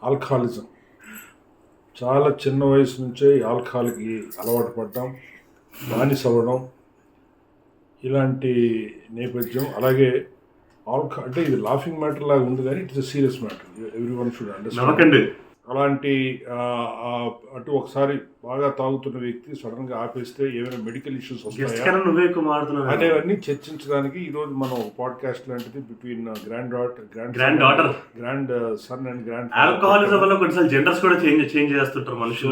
Alcoholism. చాలా చిన్న వయసు నుంచే ఆల్కహాల్కి అలవాటు పడ్డాం, బానిస అవ్వడం, ఇలాంటి నేపథ్యం. అలాగే అంటే ఇది లాఫింగ్ మ్యాటర్ లాగా ఉంది, కానీ it's serious matter. Every one should understand. అలాంటి అటు ఒకసారి బాగా తాగుతున్న వ్యక్తి సడన్ గా ఆపేస్తే ఏమైనా మెడికల్ ఇష్యూస్ వస్తాయా అనేవన్నీ చర్చించడానికి ఈరోజు మనం పాడ్కాస్ట్ లాంటిది between grand son and so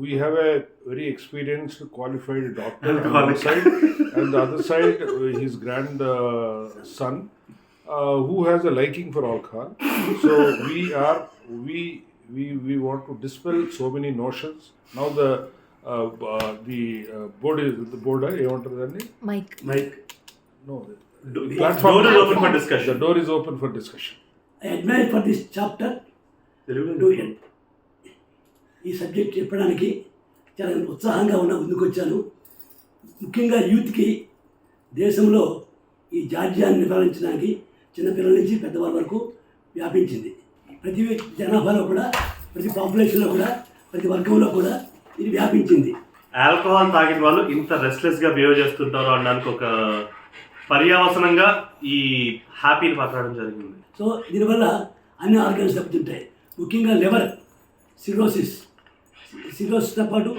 we have a very experienced qualified doctor on one side, and the other side his grandson who has a liking for alcohol. So we want to dispel so many notions. Now the board ఏమంటారు దాన్ని, mic no, the platform is open for discussion. The door is open for discussion. I admire for this chapter to end. ఈ subject చెప్పడానికి చాలా ఉత్సాహంగా ముందుకొచ్చాను. ముఖ్యంగా యూత్కి దేశంలో ఈ జాడ్యాన్ని నివారించడానికి చిన్నపిల్లల నుంచి పెద్దవాళ్ళ వరకు వ్యాపించింది. ప్రతి జనాభాలో కూడా, ప్రతి పాపులేషన్లో కూడా, ప్రతి వర్గంలో కూడా ఇది వ్యాపించింది. ఆల్కహాల్ తాగిన వాళ్ళు ఇంత రెస్ట్లెస్గా బిహేవ్ చేస్తుంటారు అనడానికి ఒక పర్యావసనంగా ఈ హ్యాపీని మాట్లాడడం జరిగింది. సో దీనివల్ల అన్ని ఆర్గన్స్ దెబ్బతింటాయి. ముఖ్యంగా లివర్ సిరోసిస్తో పాటు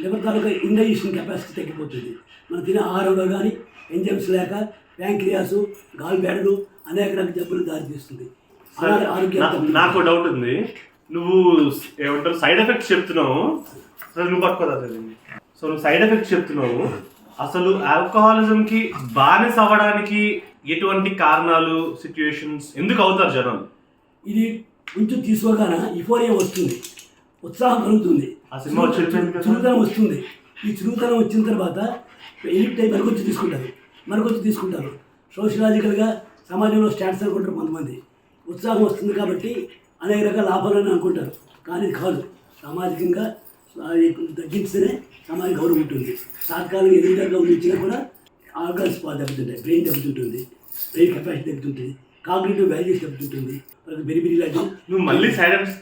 లివర్ తాలూకా ఇండైజెషన్ కెపాసిటీ తగ్గిపోతుంది. మనం తినే ఆహారంలో కానీ ఎంజైమ్స్ లేక ప్యాంక్రియాసు, గాల్ బ్యాడరు అనేక రకాల జబ్బులు దారితీస్తుంది. నాకు డౌట్ ఉంది, నువ్వు ఏమంటారు సైడ్ ఎఫెక్ట్స్ చెప్తున్నావు, నువ్వు పట్టుకోదా? సో నువ్వు సైడ్ ఎఫెక్ట్స్ చెప్తున్నావు, అసలు ఆల్కహాలిజంకి బానిస అవ్వడానికి ఎటువంటి కారణాలు, సిచ్యుయేషన్స్, ఎందుకు అవుతారు జనాలు? ఇది కొంచెం తీసుకోగానే యుఫోరియా వస్తుంది, ఉత్సాహం కలుగుతుంది, చురుకుతనం వస్తుంది. ఈ చురుకుతనం వచ్చిన తర్వాత ఎడిక్ట్ అయి మరొకటి తీసుకుంటారు. సోషలాజికల్గా సమాజంలో స్టాటస్ అనుకుంటారు కొంతమంది. ఉత్సాహం వస్తుంది కాబట్టి అనేక రకాల లాభాలని అనుకుంటారు, కానీ కాదు. సామాజికంగా తగ్గిస్తేనే సమాజ గౌరవం ఉంటుంది. తాత్కాలిక ఎదురుగా ఉండిచ్చినా కూడా ఆర్గాన్స్ దెబ్బతింటాయి, బ్రెయిన్ దెబ్బతింటుంది, బ్రెయిన్ కెపాసిటీ దెబ్బతింటుంది, కాగ్నిటివ్ వాల్యూస్ దెబ్బతింటుంది. బెరిబిరి లాంటి నువ్వు మళ్ళీ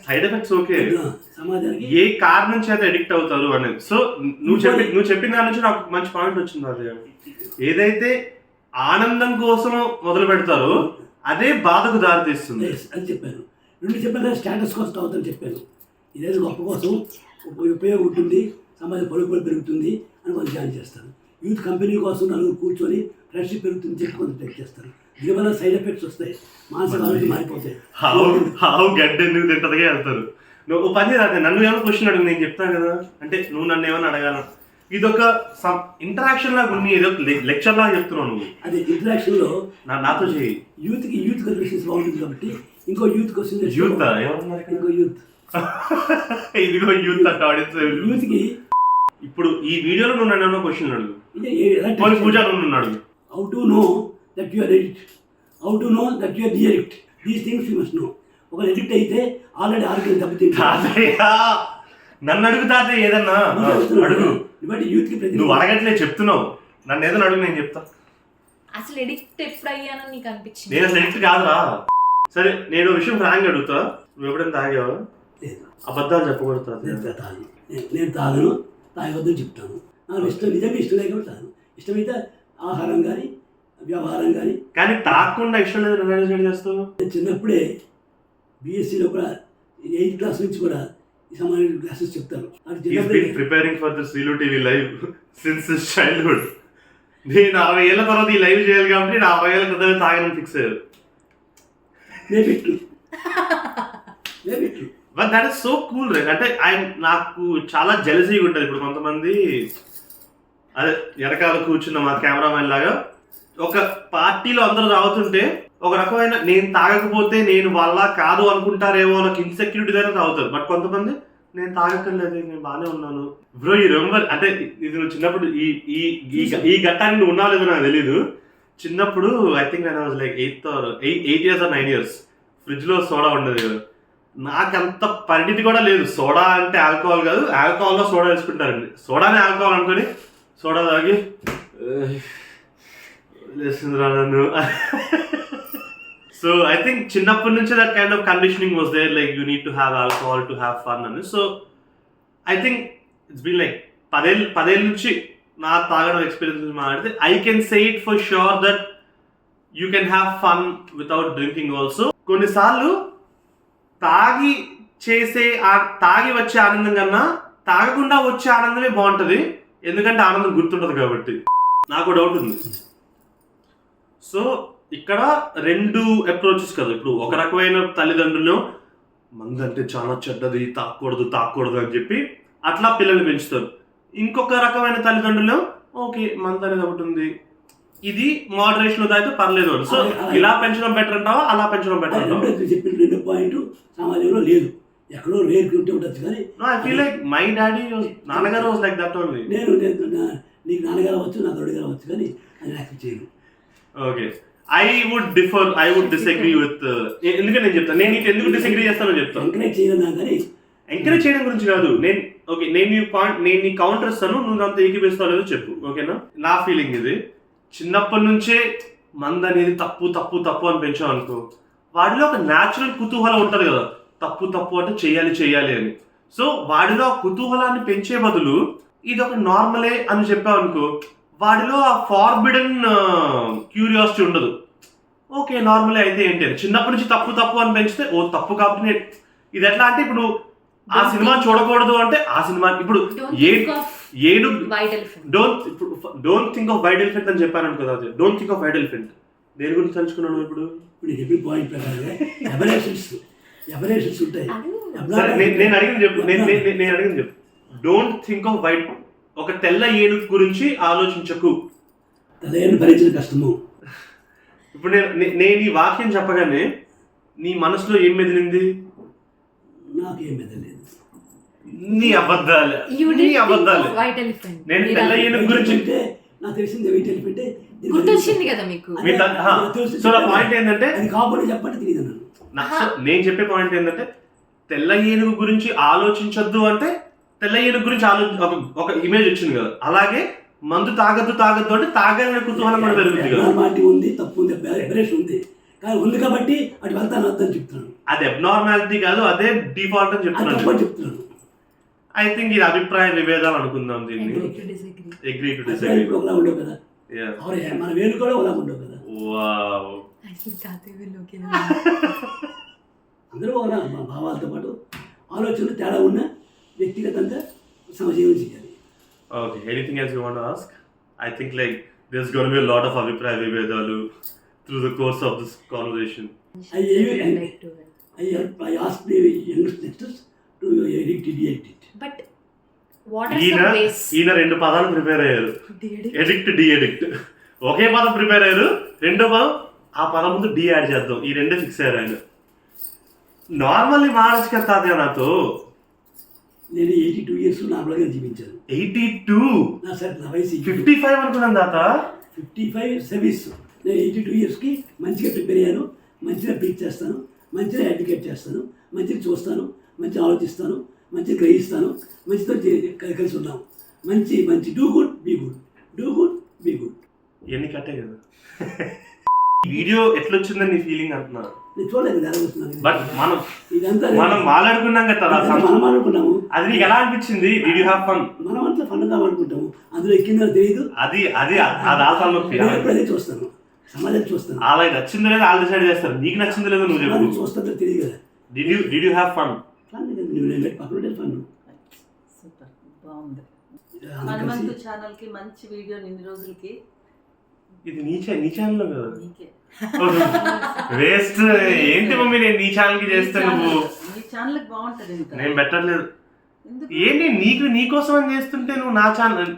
సైడ్ ఎఫెక్ట్స్ ఓకే, సమాజానికి ఏ కారణం చేత ఎడిక్ట్ అవుతారు అనేది. సో నువ్వు చెప్పిన దాని నుంచి నాకు మంచి పాయింట్ వచ్చింది. అదే ఏదైతే ఆనందం కోసం మొదలు పెడతారో అదే బాధకు దారితీస్తుంది అని చెప్పాను. చెప్పాను స్టేటస్ కోసం అవుతుందని చెప్పాను. ఇదేదో గొప్ప కోసం ఉపయోగం ఉంటుంది, సమాజం పలుకుబడి పెరుగుతుంది అని కొంత జాయిన్ చేస్తారు. యూత్ కంపెనీ కోసం నలుగురు కూర్చొని ఫ్రెండ్షిప్ పెరుగుతుంది చెప్పి కొంత టెక్ చేస్తారు. దీనివల్ల సైడ్ ఎఫెక్ట్స్ వస్తాయి, మానసిక ఆరోగ్యం మారిపోతాయి. హావు గడ్డ ఎందుకు తింటదిగా వెళ్తారు. నువ్వు పని చేయాలి, నన్ను ఏమైనా క్వశ్చన్ అడుగు, నేను చెప్తాను కదా. అంటే నువ్వు నన్ను ఏమైనా అడగాల, ఇదొక ఇంటరాక్షన్ లాగా ఉంది, ఏదో లెక్చర్ లాగా చెప్తున్నావు నువ్వు. అది ఇంటరాక్షన్లో నాతో చేయి. యూత్ కన్వర్సేషన్స్ బాగుంటుంది కాబట్టి ఇంకో యూత్ క్వశ్చన్, ఇంకో యూత్ ఇదిగో యూత్ అంటే యూత్కి ఇప్పుడు ఈ వీడియోలో నువ్వు నన్ను ఏమైనా క్వశ్చన్ అడుగు, పూజ నువ్వు అడుగు. How to know that you are addict? How to know that you are de-addict? These things you must know. ఒక ఎడిక్ట్ అయితే ఆల్రెడీ ఆరోగ్యం దెబ్బతింటుంది. నన్ను అడుగుతాతే ఏదన్నా అడుగు. యూత్కి నువ్వు అడగట్లే, చెప్తున్నావు. నన్ను ఏదైనా అడుగు, నేను చెప్తా. అసలు ఎడిక్ట్ ఎప్పుడు అయ్యానని నీకు అనిపించింది? నేను అసలు ఎడిక్ట్ కాదురా. సరే నేను విషయం ఫ్రాంక్ అడుగుతా, నువ్వు ఎప్పుడైనా తాగావా? అబద్ధాలు చెప్పకూడదు. నేను తాగను, తాగొద్దని చెప్తాను. నాకు ఇష్టం, నిజంగా ఇష్టం లేకపోతే తాను. ఇష్టమైతే ఆహారం కానీ వ్యవహారం కానీ తాగకుండా ఇష్టం లేదు చేస్తావు. చిన్నప్పుడే బిఎస్సీలో కూడా 8th క్లాస్ నుంచి కూడా ఈ సమాజ క్లాసెస్ చెప్తారు. Preparing for this reel TV live since his childhood. నేను 60 ఏళ్ళ తర్వాత ఈ లైవ్ చేయాలి కాబట్టి నేను 60 ఏళ్ళ క్రితమే తాగని ఫిక్స్ అయ్యారు. But that is so cool right. అంటే నాకు చాలా జెలసీగా ఉంటుంది. ఇప్పుడు కొంతమంది అదే వెనకాల కూర్చున్న మా కెమెరామెన్ లాగా ఒక పార్టీలో అందరూ తాగుతుంటే ఒక రకమైన నేను తాగకపోతే నేను వాళ్ళ కాదు అనుకుంటారేమో నాకు ఇన్సెక్యూరిటీ దగ్గర తాగుతారు. బట్ కొంతమంది నేను తాగక్కర్లేదు, నేను బాగానే ఉన్నాను బ్రో. ఈ రిమెంబర్ అంటే ఇది నువ్వు చిన్నప్పుడు ఈ ఘట్టాన్ని నువ్వు ఉన్నావు లేదో నాకు తెలీదు. చిన్నప్పుడు ఐ థింక్ నేను was like 8 years or 9 years ఫ్రిడ్జ్లో సోడా ఉండదు. నాకంత పరిణితి కూడా లేదు. సోడా అంటే ఆల్కహాల్ కాదు, ఆల్కహాల్లో సోడా వేసుకుంటారండి. సోడానే ఆల్కహాల్ అనుకొని సోడా తాగి లేస్తుందిరా నన్ను సో ఐ థింక్ చిన్నప్పటి నుంచే that kind of conditioning was there, like you need to have alcohol to have fun అని. So I think it's been like పదేళ్ళ నుంచి నా తాగడం ఎక్స్పీరియన్స్ నుంచి మాట్లాడితే I can say it for sure that you can have fun without drinking also. కొన్నిసార్లు తాగి వచ్చే ఆనందం కన్నా తాగకుండా వచ్చే ఆనందమే బాగుంటుంది, ఎందుకంటే ఆనందం గుర్తుంటుంది కాబట్టి. నాకు డౌట్ ఉంది. సో ఇక్కడ 2 అప్రోచెస్ కదా. ఇప్పుడు ఒక రకమైన తల్లిదండ్రులు మందంటే చాలా చెడ్డది, తాకూడదు అని చెప్పి అట్లా పిల్లల్ని పెంచుతారు. ఇంకొక రకమైన తల్లిదండ్రులు ఓకే మందు అనేది ఒకటి ఉంది, ఇది మోడరేషన్ తాగితే పర్లేదు. సో ఇలా పెంచడం బెటర్ అంటావా, అలా పెంచడం బెటర్ అంటావా? చెప్పిన 2 పాయింట్ సమాజంలో లేదు, ఎక్కడో రేర్ ఉంటే ఉండొచ్చు. కానీ I feel like my daddy నాన్నగారు వాజ్ లైక్ దట్ ఓన్లీ. నేను నీకు నాన్నగారు అవచ్చు, నాకు అడుగుగారు అవచ్చు, కానీ అది యాక్సెప్ట్ చేయను. Okay, I would disagree with. ఎందుకంటే నేను చెప్తాను, నేను నీకు ఎందుకు డిసగ్రీ చేస్తానో చెప్తాను. ఎంకరేజ్ చేయను కానీ ఎంకరేజ్ చేయడం గురించి కాదు. నేను నీ కౌంటర్ ఇస్తాను, నువ్వు అంత ఏకీపిస్తావు లేదో చెప్పు, ఓకేనా? నా ఫీలింగ్ ఇది. చిన్నప్పటి నుంచే మందు అనేది తప్పు అని పెంచాం అనుకో, వాడిలో ఒక న్యాచురల్ కుతూహలం ఉంటుంది కదా, తప్పు అంటే చెయ్యాలి అని. సో వాడిలో ఆ కుతూహలాన్ని పెంచే బదులు ఇది ఒక నార్మలే అని చెప్పావు అనుకో, వాడిలో ఆ ఫార్బిడన్ క్యూరియాసిటీ ఉండదు. ఓకే నార్మలే అయితే ఏంటి అని. చిన్నప్పటి నుంచి తప్పు అని పెంచితే ఓ తప్పు కాబట్టి ఇది ఎట్లా అంటే, ఇప్పుడు ఆ సినిమా చూడకూడదు అంటే ఆ సినిమా ఇప్పుడు don't think off white elephant అని చెప్పాను అనుకో, don't think off white elephant దేని గురించి తెలుసుకున్నాను ఇప్పుడు చెప్పిన పాయింట్ ఎబరేషన్స్ ఉంటాయి. నేను అడిగింది చెప్పు. డోంట్ థింక్ ఆఫ్ వైట్, ఒక తెల్ల ఏనుగు గురించి ఆలోచించకు. తెల్ల ఏనుగు భరించిన కష్టము. ఇప్పుడు నేను ఈ వాక్యం చెప్పగానే నీ మనసులో ఏం మెదిలింది? నాకేం మెదలేదు. నీ అబద్ధాలు. నేను తెల్ల ఏనుగు గురించి నాకు తెలిసింది వైట్ ఎలిఫెంట్ గుర్తొచ్చింది కదా మీకు. సో నా పాయింట్ ఏంటంటే, అది కాకుండా చెప్పండి తెలియదు నన్ను. నేను చెప్పే పాయింట్ ఏంటంటే, తెల్ల ఏనుగు గురించి ఆలోచించొద్దు అంటే తెల్ల ఏనుగు గురించి ఒక ఇమేజ్ వచ్చింది కదా, అలాగే మందు తాగద్దు అంటే తాగాలనే కుతూహలం కూడా పెరుగుతుంది కదా. నార్మాలిటీ ఉంది, తప్పు ఉంది, ఎబరేషన్ ఉంది, కానీ ఉంది కాబట్టి అటు వెళ్తాను అర్థం చెప్తున్నాను. అది అబ్నార్మాలిటీ కాదు, అదే డిఫాల్ట్ అని చెప్తున్నాను. ఐ థింక్ ఇది అభిప్రాయ విభేదాలు అనుకుందాం దీన్ని. Agree to disagree. ఒకలా ఉండవు కదా, మన వేలు కూడా ఒకలా ఉండవు కదా. వావ్, అందరూ ఒకలా భావాలతో పాటు ఆలోచనలు తేడా ఉన్న వ్యక్తిగతంగా సమజీవనం చేయాలి. Okay, anything else you want to ask? I think like there's going to be a lot of అభిప్రాయ విభేదాలు through the course of this conversation. I asked the youngsters to edit it. But what are some ways? ఈయన 2 పదాలు prepare అయ్యారు, addict D-addict. ఒకే పదం prepare అయ్యారు, రెండో పదం ఆ పదం ముందు డి యాడ్ చేద్దాం, ఈ 2 ఫిక్స్ అయ్యారు ఆయన. నార్మల్లీ మానసిక తాతయ్య నాతో నేను 82 years నార్మల్గా జీవించాను. 82? నా వయసు 55 అనుకున్నాను తాత. 55 సర్వీస్. నేను 82 yearsకి మంచిగా ప్రిపేర్ అయ్యాను, మంచిగా ప్రీచ్ చేస్తాను, మంచిగా అడ్వకేట్ చేస్తాను, మంచిగా చూస్తాను, మంచిగా ఆలోచిస్తాను, మంచిగా గ్రహిస్తాను, మంచితో కలిసి ఉన్నాము. మంచి డూ గుడ్ బీ గుడ్. ఇవన్నీ కట్టే కదా. వీడియో ఎట్లొచ్చిందని నీ ఫీలింగ్ అంటున్నా? నేను చూడలేదు కదా వస్తున్నాను. బట్ ఇదంతా మనం మాట్లాడుకున్నాం కదా, మనం అనుకున్నాము. అది నీకు ఎలా అనిపించింది? Did you have fun? మనం అంతా ఫన్గా అనుకుంటాము, అందులో ఎక్కిందో తెలియదు. అది ఆల్ఫాలో అదే చూస్తాను, సమాజాన్ని చూస్తాను. అలా నచ్చిందో లేదో వాళ్ళు డిసైడ్ చేస్తారు, నీకు నచ్చిందో లేదో నువ్వు చెప్పు. చూస్తుందో తెలియదు కదా. Did you have fun? Fun నువ్వు పక్కన ఫన్. సూపర్, బాగుంది. హనుమంతు ఛానల్కి మంచి వీడియో ఇన్ని రోజులకి. ఇది నీ ఛానల్లో కదా? నీకే వేస్ట్. ఏంటి మమ్మీ నేను నీ ఛానల్ కి చేస్తే నువ్వు? నీ ఛానల్ బాగుంటది. నేను పెట్టట్లేదు. ఏంటి నీకోసం అని చేస్తుంటే నువ్వు నా ఛానల్